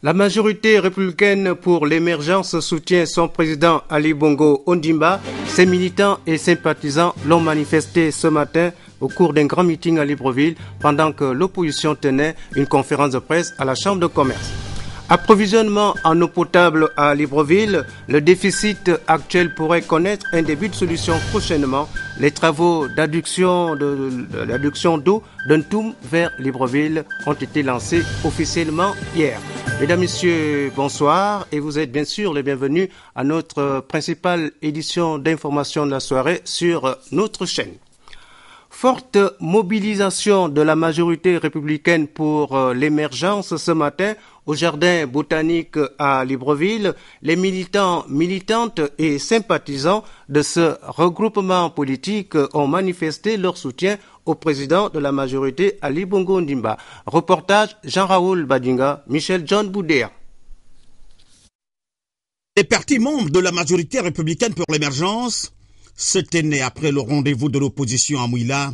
La majorité républicaine pour l'émergence soutient son président Ali Bongo Ondimba. Ses militants et sympathisants l'ont manifesté ce matin au cours d'un grand meeting à Libreville pendant que l'opposition tenait une conférence de presse à la Chambre de commerce. Approvisionnement en eau potable à Libreville, le déficit actuel pourrait connaître un début de solution prochainement. Les travaux d'adduction d'eau d'Untum vers Libreville ont été lancés officiellement hier. Mesdames, Messieurs, bonsoir et vous êtes bien sûr les bienvenus à notre principale édition d'information de la soirée sur notre chaîne. Forte mobilisation de la majorité républicaine pour l'émergence ce matin au jardin botanique à Libreville. Les militants, militantes et sympathisants de ce regroupement politique ont manifesté leur soutien au président de la majorité, Ali Bongo Ondimba. Reportage Jean-Raoul Badinga, Michel John Boudéa. Les partis membres de la majorité républicaine pour l'émergence se tenaient après le rendez-vous de l'opposition à Mouila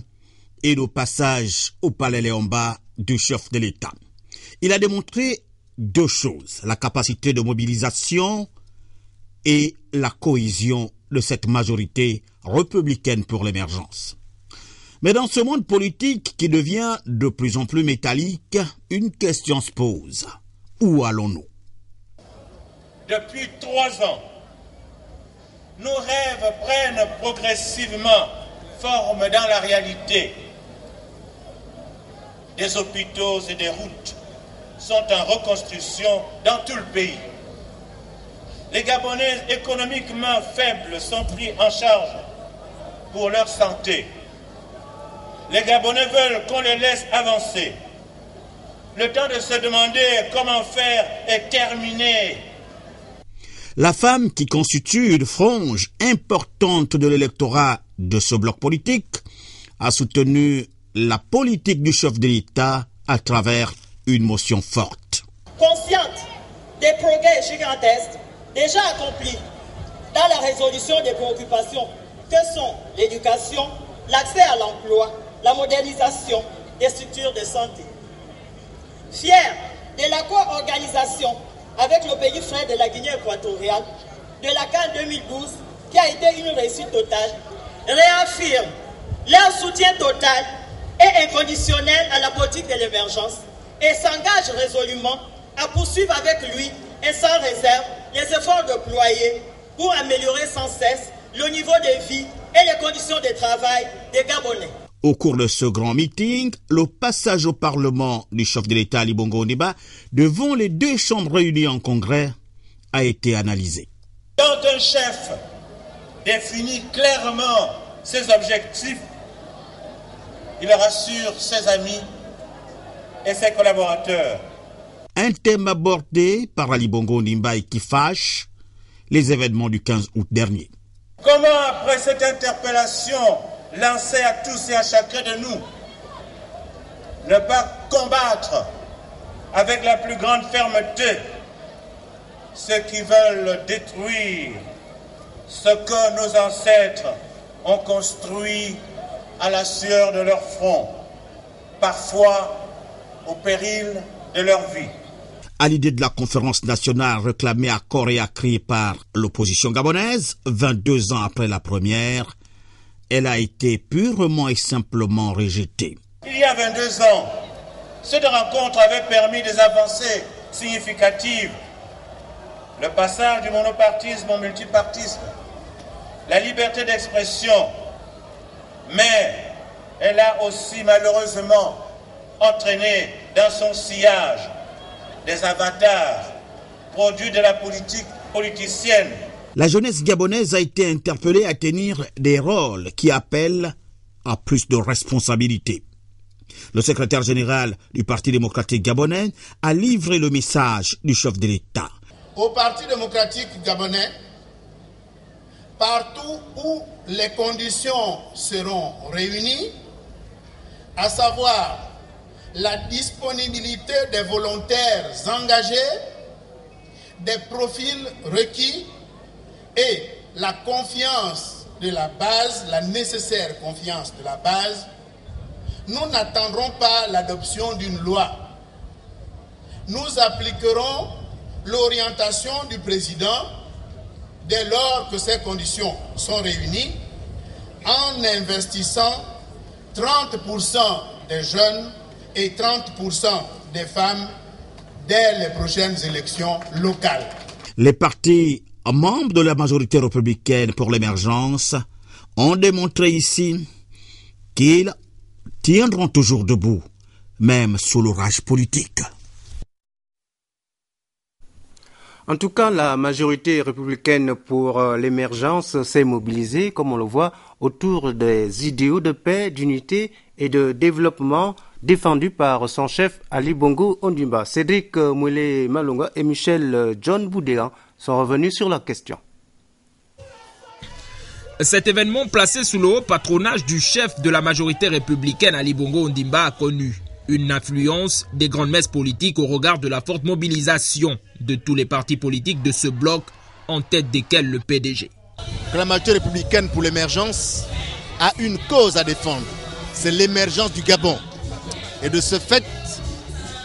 et le passage au palais Léomba du chef de l'État. Il a démontré deux choses, la capacité de mobilisation et la cohésion de cette majorité républicaine pour l'émergence. Mais dans ce monde politique qui devient de plus en plus métallique, une question se pose. Où allons-nous? Depuis 3 ans, nos rêves prennent progressivement forme dans la réalité. Des hôpitaux et des routes sont en reconstruction dans tout le pays. Les Gabonais économiquement faibles sont pris en charge pour leur santé. Les Gabonais veulent qu'on les laisse avancer. Le temps de se demander comment faire est terminé. La femme qui constitue une frange importante de l'électorat de ce bloc politique a soutenu la politique du chef de l'État à travers une motion forte. Consciente des progrès gigantesques déjà accomplis dans la résolution des préoccupations que sont l'éducation, l'accès à l'emploi, la modernisation des structures de santé. Fier de la co-organisation avec le pays frère de la Guinée équatoriale de la CAN 2012 qui a été une réussite totale, réaffirme leur soutien total et inconditionnel à la politique de l'émergence et s'engage résolument à poursuivre avec lui et sans réserve les efforts déployés pour améliorer sans cesse le niveau de vie et les conditions de travail des Gabonais. Au cours de ce grand meeting, le passage au Parlement du chef de l'État Ali Bongo Ondimba devant les deux chambres réunies en congrès a été analysé. Quand un chef définit clairement ses objectifs, il rassure ses amis et ses collaborateurs. Un thème abordé par Ali Bongo Ondimba et qui fâche les événements du 15 août dernier. Comment, après cette interpellation lancée à tous et à chacun de nous, ne pas combattre avec la plus grande fermeté ceux qui veulent détruire ce que nos ancêtres ont construit à la sueur de leur front, parfois au péril de leur vie. À l'idée de la conférence nationale réclamée à corps et à cri par l'opposition gabonaise, 22 ans après la première, elle a été purement et simplement rejetée. Il y a 22 ans, cette rencontre avait permis des avancées significatives. Le passage du monopartisme au multipartisme, la liberté d'expression, mais elle a aussi malheureusement entraîné dans son sillage des avatars produits de la politique politicienne. La jeunesse gabonaise a été interpellée à tenir des rôles qui appellent à plus de responsabilités. Le secrétaire général du Parti démocratique gabonais a livré le message du chef de l'État. Au Parti démocratique gabonais, partout où les conditions seront réunies, à savoir la disponibilité des volontaires engagés, des profils requis et la confiance de la base, la nécessaire confiance de la base, nous n'attendrons pas l'adoption d'une loi. Nous appliquerons l'orientation du président dès lors que ces conditions sont réunies en investissant 30% des jeunes et 30% des femmes dès les prochaines élections locales. Les partis membres de la majorité républicaine pour l'émergence ont démontré ici qu'ils tiendront toujours debout, même sous l'orage politique. En tout cas, la majorité républicaine pour l'émergence s'est mobilisée, comme on le voit, autour des idéaux de paix, d'unité et de développement défendus par son chef Ali Bongo Ondimba. Cédric Moulé Malonga et Michel John Boudéan sont revenus sur la question. Cet événement placé sous le haut patronage du chef de la majorité républicaine Ali Bongo Ondimba a connu une influence des grandes messes politiques au regard de la forte mobilisation de tous les partis politiques de ce bloc, en tête desquels le PDG. La majorité républicaine pour l'émergence a une cause à défendre, c'est l'émergence du Gabon. Et de ce fait,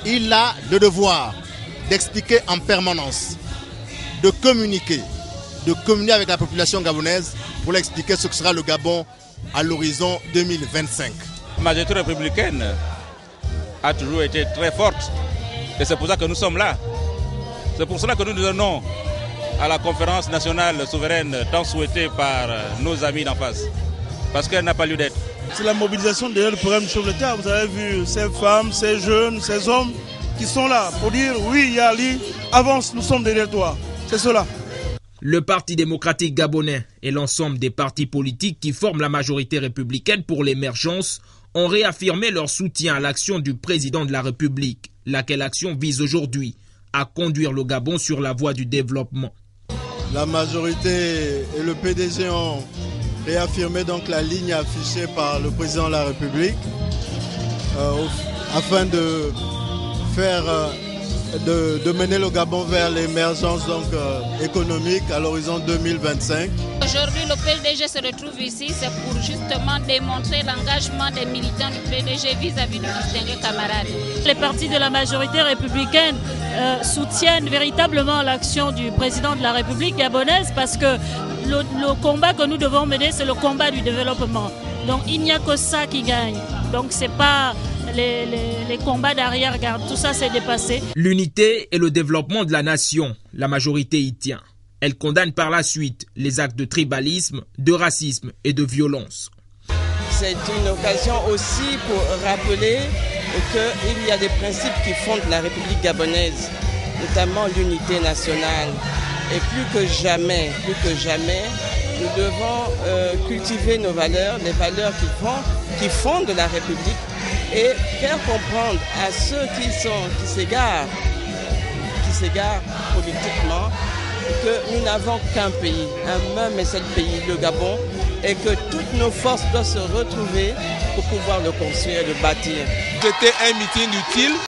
il a le devoir d'expliquer en permanence, de communiquer avec la population gabonaise pour l'expliquer ce que sera le Gabon à l'horizon 2025. La majorité républicaine a toujours été très forte et c'est pour ça que nous sommes là. C'est pour cela que nous nous donnons à la conférence nationale souveraine tant souhaitée par nos amis d'en face, parce qu'elle n'a pas lieu d'être. C'est la mobilisation derrière le programme Chef de l'État. Vous avez vu ces femmes, ces jeunes, ces hommes qui sont là pour dire oui Yali, avance, nous sommes derrière toi. C'est cela. Le Parti démocratique gabonais et l'ensemble des partis politiques qui forment la majorité républicaine pour l'émergence ont réaffirmé leur soutien à l'action du président de la République, laquelle action vise aujourd'hui à conduire le Gabon sur la voie du développement. La majorité et le PDG ont réaffirmé donc la ligne affichée par le président de la République afin de faire de mener le Gabon vers l'émergence donc économique à l'horizon 2025. Aujourd'hui, le PDG se retrouve ici, c'est pour justement démontrer l'engagement des militants du PDG vis-à-vis de distingués camarades. Les partis de la majorité républicaine soutiennent véritablement l'action du président de la République gabonaise parce que le combat que nous devons mener, c'est le combat du développement. Donc il n'y a que ça qui gagne. Donc c'est pas les combats d'arrière-garde, tout ça c'est dépassé. L'unité et le développement de la nation, la majorité y tient. Elle condamne par la suite les actes de tribalisme, de racisme et de violence. C'est une occasion aussi pour rappeler qu'il y a des principes qui fondent la République gabonaise, notamment l'unité nationale. Et plus que jamais, nous devons cultiver nos valeurs, les valeurs qui fondent la République, et faire comprendre à ceux qui s'égarent politiquement que nous n'avons qu'un pays, un même et seul pays, le Gabon, et que toutes nos forces doivent se retrouver pour pouvoir le construire et le bâtir. C'était un meeting utile.